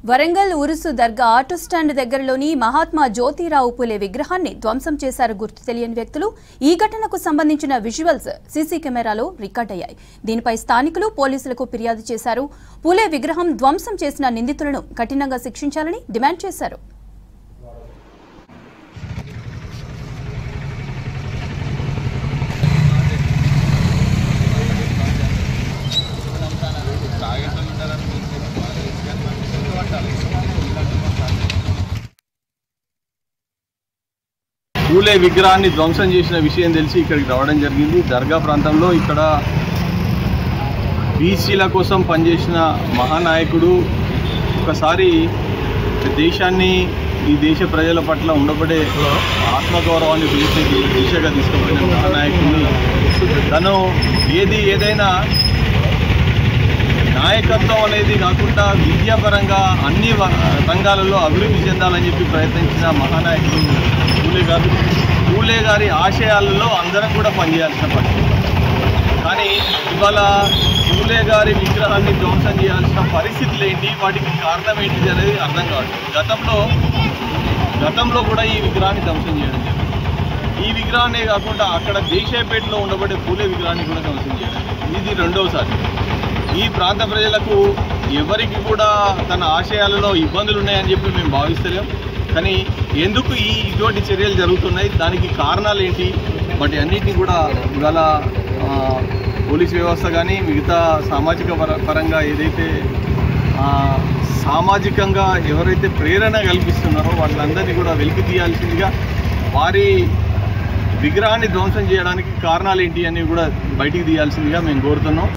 వరంగల్ ఉరుసు దర్గా auto stand దగ్గరలోని మహాత్మా జ్యోతిరావు పూలే విగ్రహాన్ని ధ్వంసం చేశారు గుర్తు తెలియని వ్యక్తులు. ఈ ఘటనకు సంబంధించిన విజువల్స్ సీసీ కెమెరాలో రికార్డ్ అయ్యాయి. దీనిపై స్థానికులు పోలీసులకు ఫిర్యాదు చేశారు. పూలే విగ్రహం ధ్వంసం చేసిన నిందితులను కఠినంగా శిక్షించాలని డిమాండ్ చేశారు. పూలే విగ్రహాన్ని ధ్వంసం చేసిన విషయం తెలిసి ఇక్కడికి రావడం జరిగింది. దర్గా ప్రాంతంలో ఇక్కడ బీసీల కోసం పనిచేసిన మహానాయకుడు, ఒకసారి దేశాన్ని ఈ దేశ ప్రజల పట్ల ఉండబడే ఆత్మగౌరవాన్ని పిలిచే దిశగా తీసుకుపోయిన మహానాయకుడిని తను ఏదైనా నాయకత్వం అనేది కాకుండా విద్యాపరంగా అన్ని రంగాలలో అభివృద్ధి చెందాలని చెప్పి ప్రయత్నించిన మహానాయకుడు పూలే గారి ఆశయాలలో అందరం కూడా పనిచేయాల్సిన పరిస్థితి. కానీ ఇవాళ పూలే గారి విగ్రహాన్ని ధ్వంసం చేయాల్సిన పరిస్థితులు ఏంటి, వాటికి కారణం ఏంటి అనేది అర్థం కాదు. గతంలో కూడా ఈ విగ్రహాన్ని ధ్వంసం చేయడం జరిగింది. ఈ విగ్రహాన్నే కాకుండా అక్కడ దేశాయపేటలో ఉండబడే పూలే విగ్రహాన్ని కూడా ధ్వంసం చేయడం, ఇది రెండవసారి. ఈ ప్రాంత ప్రజలకు ఎవరికి కూడా తన ఆశయాలలో ఇబ్బందులు ఉన్నాయని చెప్పి మేము భావిస్తలేం. కానీ ఎందుకు ఇటువంటి చర్యలు జరుగుతున్నాయి, దానికి కారణాలు ఏంటి, వాటి అన్నిటినీ కూడా ఇవాళ పోలీస్ వ్యవస్థ కానీ మిగతా సామాజిక పరంగా ఏదైతే సామాజికంగా ఎవరైతే ప్రేరణ కల్పిస్తున్నారో వాళ్ళందరినీ కూడా వెలికి తీయాల్సిందిగా, వారి విగ్రహాన్ని ధ్వంసం చేయడానికి కారణాలు ఏంటి అని కూడా బయటికి తీయాల్సిందిగా మేము కోరుతున్నాం.